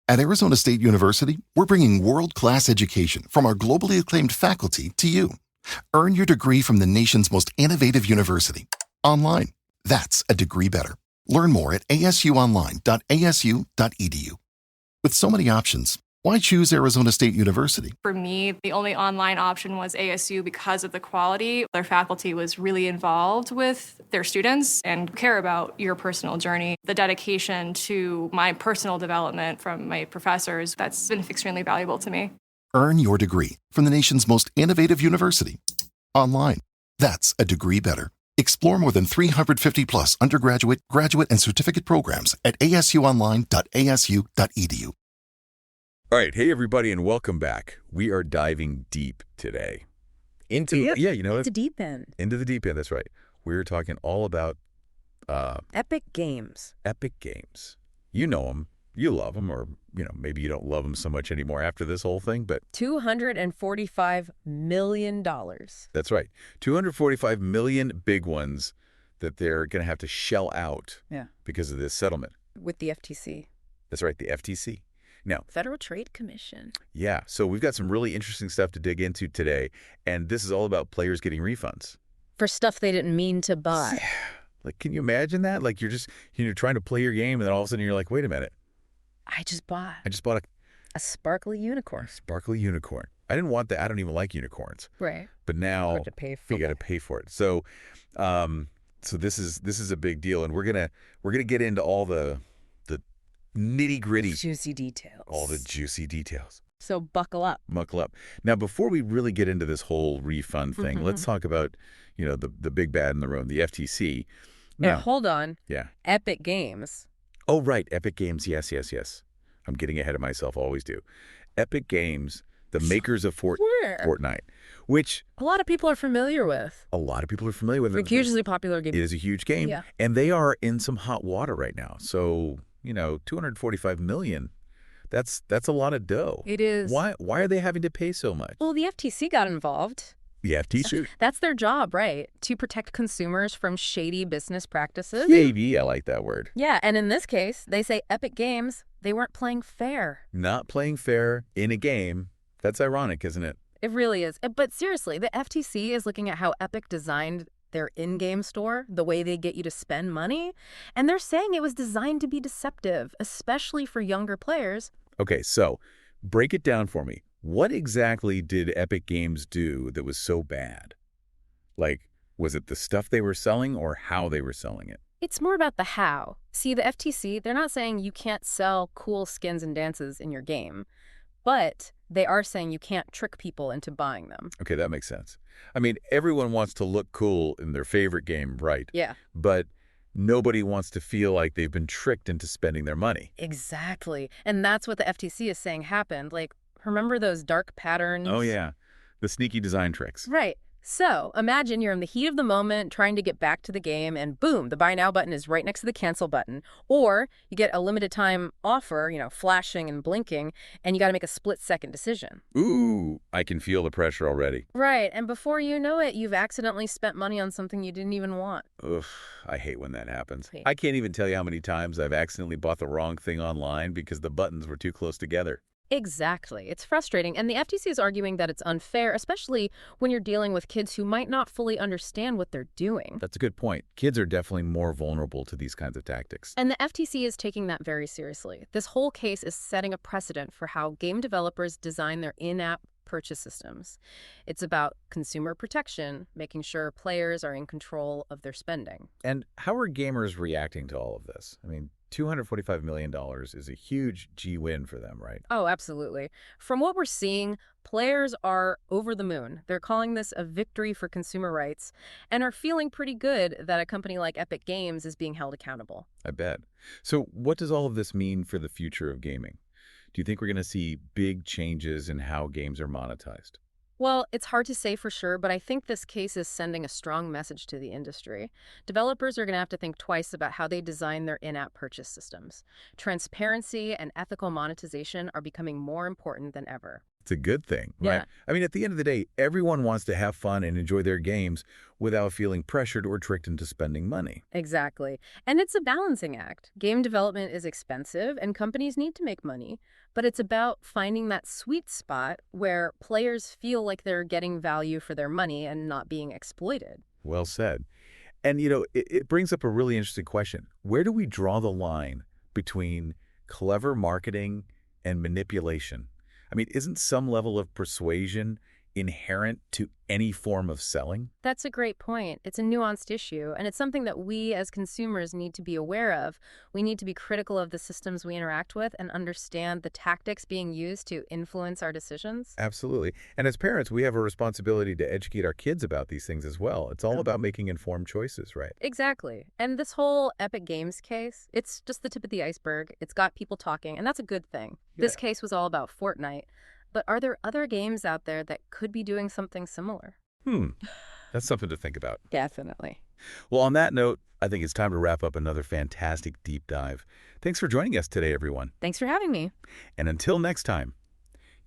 At Arizona State University, we're bringing world-class education from our globally acclaimed faculty to you. Earn your degree from the nation's most innovative university. Online. That's a degree better. Learn more at asuonline.asu.edu. With so many options, why choose Arizona State University? For me, the only online option was ASU because of the quality. Their faculty was really involved with their students and care about your personal journey. The dedication to my personal development from my professors, that's been extremely valuable to me. Earn your degree from the nation's most innovative university. Online. That's a degree better. Explore more than 350 plus undergraduate, graduate, and certificate programs at asuonline.asu.edu. All right. Hey, everybody, and welcome back. We are diving deep today. Into deep end. Into the deep end, that's right. We're talking all about Epic Games. Epic Games. You know them. You love them, or, maybe you don't love them so much anymore after this whole thing, but... $245 million. That's right. 245 million big ones that they're going to have to shell out because of this settlement. With the FTC. That's right, the FTC. Now, Federal Trade Commission. Yeah, so we've got some really interesting stuff to dig into today, and this is all about players getting refunds. For stuff they didn't mean to buy. Yeah. Like, can you imagine that? Like, you're just, trying to play your game, and then all of a sudden you're like, wait a minute. I just bought a sparkly unicorn. Sparkly unicorn. I didn't want that. I don't even like unicorns. Right. But now you got to pay for it. So, so this is a big deal, and we're gonna get into all the nitty-gritty, juicy details. All the juicy details. So buckle up. Buckle up. Now, before we really get into this whole refund thing, let's talk about, the big bad in the room, the FTC. Now, hold on. Yeah. Epic Games. Oh, right. Epic Games. Yes. I'm getting ahead of myself. Always do. Epic Games, the makers of Fortnite, which a lot of people are familiar with. A It's a hugely popular game. It is a huge game. Yeah. And they are in some hot water right now. So, 245 million. That's a lot of dough. It is. Why are they having to pay so much? Well, the FTC got involved. The FTC? That's their job, right? To protect consumers from shady business practices. Shady, I like that word. Yeah, and in this case, they say Epic Games, they weren't playing fair. Not playing fair in a game. That's ironic, isn't it? It really is. But seriously, the FTC is looking at how Epic designed their in-game store, the way they get you to spend money, and they're saying it was designed to be deceptive, especially for younger players. Okay, so break it down for me. What exactly did Epic Games do that was so bad? Like, was it the stuff they were selling or how they were selling it? It's more about the how. See, the FTC, they're not saying you can't sell cool skins and dances in your game, but they are saying you can't trick people into buying them. Okay, that makes sense. I mean, everyone wants to look cool in their favorite game, right? Yeah. But nobody wants to feel like they've been tricked into spending their money. Exactly. And that's what the FTC is saying happened. Like, remember those dark patterns? Oh, yeah. The sneaky design tricks. Right. So imagine you're in the heat of the moment trying to get back to the game and boom, the buy now button is right next to the cancel button. Or you get a limited time offer, flashing and blinking, and you got to make a split-second decision. Ooh, I can feel the pressure already. Right. And before you know it, you've accidentally spent money on something you didn't even want. Ugh, I hate when that happens. I can't even tell you how many times I've accidentally bought the wrong thing online because the buttons were too close together. Exactly. It's frustrating. And the FTC is arguing that it's unfair, especially when you're dealing with kids who might not fully understand what they're doing. That's a good point. Kids are definitely more vulnerable to these kinds of tactics. And the FTC is taking that very seriously. This whole case is setting a precedent for how game developers design their in-app purchase systems. It's about consumer protection, making sure players are in control of their spending. And how are gamers reacting to all of this? I mean, $245 million is a huge G-win for them, right? Oh, absolutely. From what we're seeing, players are over the moon. They're calling this a victory for consumer rights and are feeling pretty good that a company like Epic Games is being held accountable. I bet. So what does all of this mean for the future of gaming? Do you think we're going to see big changes in how games are monetized? Well, it's hard to say for sure, but I think this case is sending a strong message to the industry. Developers are going to have to think twice about how they design their in-app purchase systems. Transparency and ethical monetization are becoming more important than ever. It's a good thing, right? Yeah. I mean, at the end of the day, everyone wants to have fun and enjoy their games without feeling pressured or tricked into spending money. Exactly. And it's a balancing act. Game development is expensive and companies need to make money, but it's about finding that sweet spot where players feel like they're getting value for their money and not being exploited. Well said. And, it brings up a really interesting question. Where do we draw the line between clever marketing and manipulation? I mean, isn't some level of persuasion inherent to any form of selling? That's a great point. It's a nuanced issue, and it's something that we as consumers need to be aware of. We need to be critical of the systems we interact with and understand the tactics being used to influence our decisions. Absolutely. And as parents, we have a responsibility to educate our kids about these things as well. It's all about making informed choices, right? Exactly. And this whole Epic Games case, it's just the tip of the iceberg. It's got people talking, and that's a good thing. This case was all about Fortnite. But are there other games out there that could be doing something similar? That's something to think about. Definitely. Well, on that note, I think it's time to wrap up another fantastic deep dive. Thanks for joining us today, everyone. Thanks for having me. And until next time,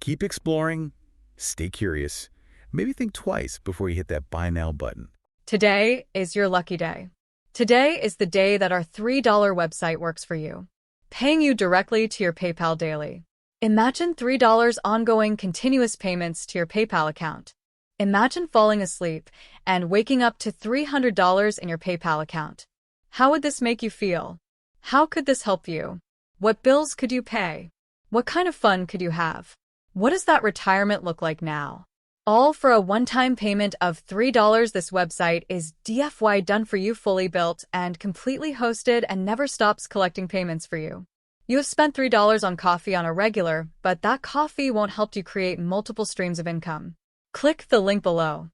keep exploring, stay curious, maybe think twice before you hit that buy now button. Today is your lucky day. Today is the day that our $3 website works for you, paying you directly to your PayPal daily. Imagine $3 ongoing continuous payments to your PayPal account. Imagine falling asleep and waking up to $300 in your PayPal account. How would this make you feel? How could this help you? What bills could you pay? What kind of fun could you have? What does that retirement look like now? All for a one-time payment of $3. This website is DFY done for you, fully built and completely hosted, and never stops collecting payments for you. You have spent $3 on coffee on a regular, but that coffee won't help you create multiple streams of income. Click the link below.